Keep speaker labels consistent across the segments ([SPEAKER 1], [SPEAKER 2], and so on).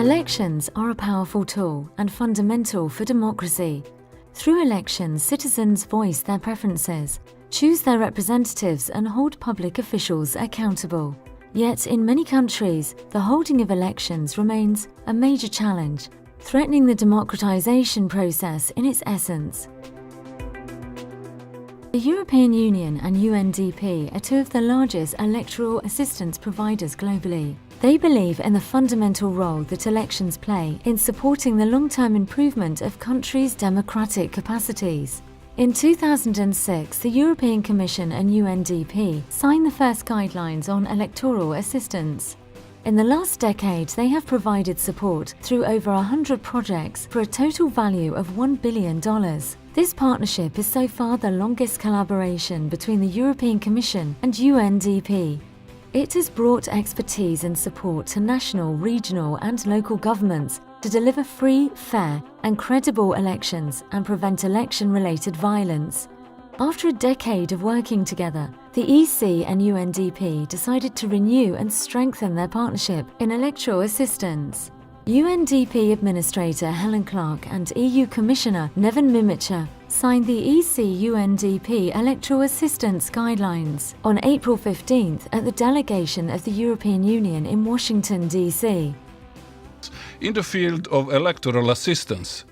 [SPEAKER 1] Elections are a powerful tool and fundamental for democracy. Through elections, citizens voice their preferences, choose their representatives and hold public officials accountable. Yet in many countries, the holding of elections remains a major challenge, threatening the democratization process in its essence. The European Union and UNDP are two of the largest electoral assistance providers globally. They believe in the fundamental role that elections play in supporting the long-term improvement of countries' democratic capacities. In 2006, the European Commission and UNDP signed the first guidelines on electoral assistance. In the last decade, they have provided support through over 100 projects for a total value of $1 billion. This partnership is so far the longest collaboration between the European Commission and UNDP. It has brought expertise and support to national, regional and local governments to deliver free, fair and credible elections and prevent election-related violence. After a decade of working together, the EC and UNDP decided to renew and strengthen their partnership in electoral assistance. UNDP Administrator Helen and EU Commissioner Neven Mimica signed the EC-UNDP Electoral Assistance Guidelines on April 15th at the delegation of the European Union in Washington, D.C.
[SPEAKER 2] In the field of electoral assistance,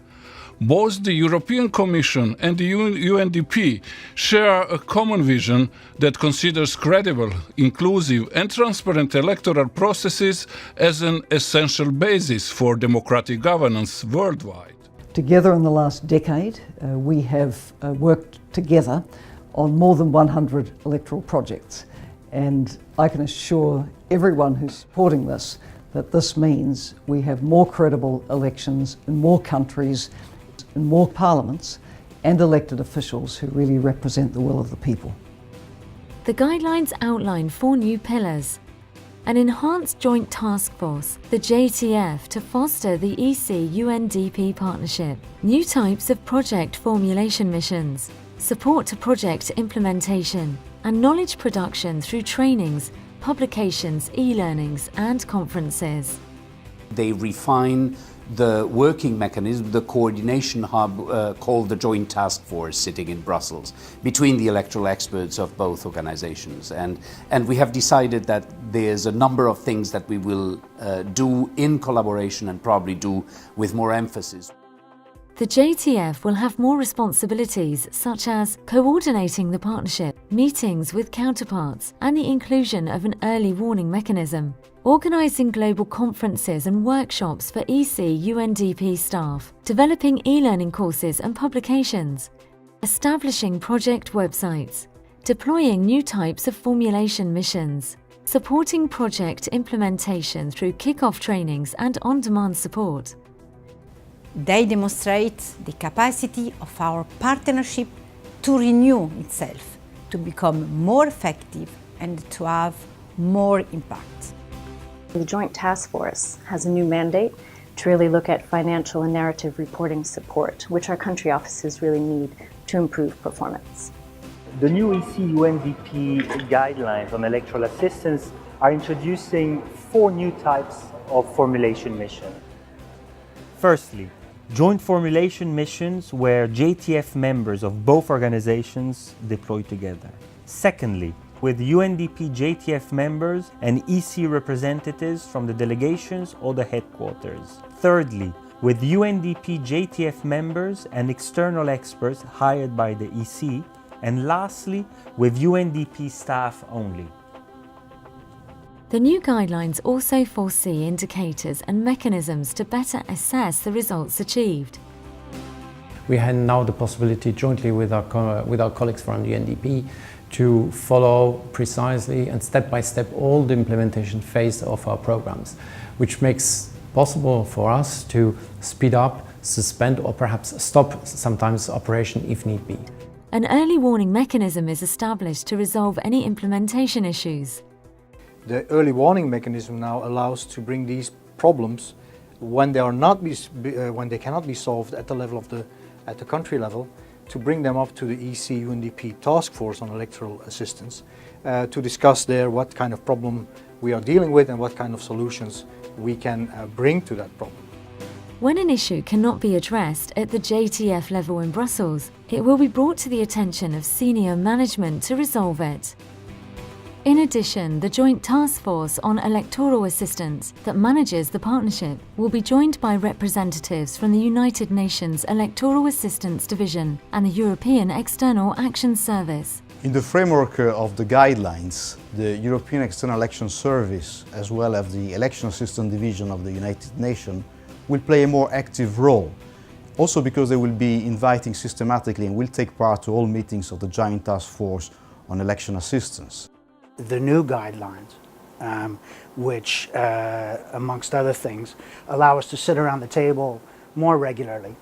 [SPEAKER 2] both the European Commission and the UNDP share a common vision that considers credible, inclusive and transparent electoral processes as an essential basis for democratic governance worldwide.
[SPEAKER 3] Together in the last decade, we have worked together on more than 100 electoral projects, and I can assure everyone who's supporting this that this means we have more credible elections in more countries, in more parliaments and elected officials who really represent the will of the people.
[SPEAKER 1] The guidelines outline 4 new pillars: an enhanced joint task force, the JTF, to foster the EC-UNDP partnership, new types of project formulation missions, support to project implementation, and knowledge production through trainings, publications, e-learnings and conferences.
[SPEAKER 4] They refine the working mechanism, the coordination hub called the Joint Task Force sitting in Brussels between the electoral experts of both organizations. And we have decided that there's a number of things that we will do in collaboration and probably do with more emphasis.
[SPEAKER 1] The JTF will have more responsibilities such as coordinating the partnership, meetings with counterparts and the inclusion of an early warning mechanism, organising global conferences and workshops for EC-UNDP staff, developing e-learning courses and publications, establishing project websites, deploying new types of formulation missions, supporting project implementation through kick-off trainings and on-demand support.
[SPEAKER 5] They demonstrate the capacity of our partnership to renew itself, to become more effective and to have more impact.
[SPEAKER 6] The Joint Task Force has a new mandate to really look at financial and narrative reporting support, which our country offices really need to improve performance.
[SPEAKER 7] The new EC-UNDP guidelines on electoral assistance are introducing 4 new types of formulation mission. Firstly, joint formulation missions where JTF members of both organizations deploy together. Secondly, with UNDP JTF members and EC representatives from the delegations or the headquarters. Thirdly, with UNDP JTF members and external experts hired by the EC. And lastly, with UNDP staff only.
[SPEAKER 1] The new guidelines also foresee indicators and mechanisms to better assess the results achieved.
[SPEAKER 8] We have now the possibility jointly with our colleagues from the UNDP to follow precisely and step by step all the implementation phase of our programs, which makes possible for us to speed up, suspend or perhaps stop sometimes operation if need be.
[SPEAKER 1] An early warning mechanism is established to resolve any implementation issues.
[SPEAKER 9] The early warning mechanism now allows to bring these problems when they cannot be solved at the level of at the country level, to bring them up to the EC-UNDP task force on electoral assistance to discuss there what kind of problem we are dealing with and what kind of solutions we can bring to that problem.
[SPEAKER 1] When an issue cannot be addressed at the JTF level in Brussels, it will be brought to the attention of senior management to resolve it. In addition, the Joint Task Force on Electoral Assistance that manages the partnership will be joined by representatives from the United Nations Electoral Assistance Division and the European External Action Service.
[SPEAKER 10] In the framework of the guidelines, the European External Action Service, as well as the Election Assistance Division of the United Nations, will play a more active role, also because they will be inviting systematically and will take part to all meetings of the Joint Task Force on Election Assistance.
[SPEAKER 11] The new guidelines, which, amongst other things, allow us to sit around the table more regularly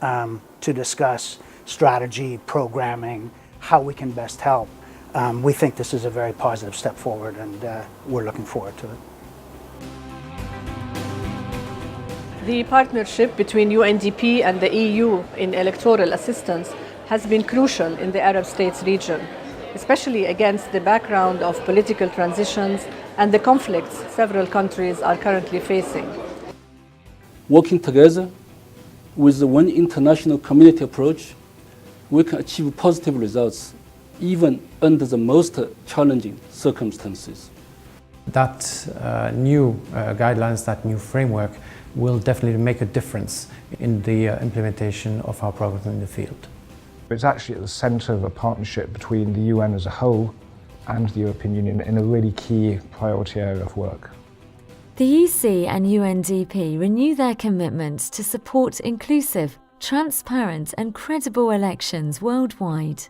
[SPEAKER 11] to discuss strategy, programming, how we can best help. We think this is a very positive step forward, and we're looking forward to it.
[SPEAKER 12] The partnership between UNDP and the EU in electoral assistance has been crucial in the Arab states region, especially against the background of political transitions and the conflicts several countries are currently facing.
[SPEAKER 13] Working together with the one international community approach, we can achieve positive results even under the most challenging circumstances.
[SPEAKER 8] That new guidelines, that new framework will definitely make a difference in the implementation of our programs in the field.
[SPEAKER 14] It's actually at the centre of a partnership between the UN as a whole and the European Union in a really key priority area of work.
[SPEAKER 1] The EC and UNDP renew their commitments to support inclusive, transparent and credible elections worldwide.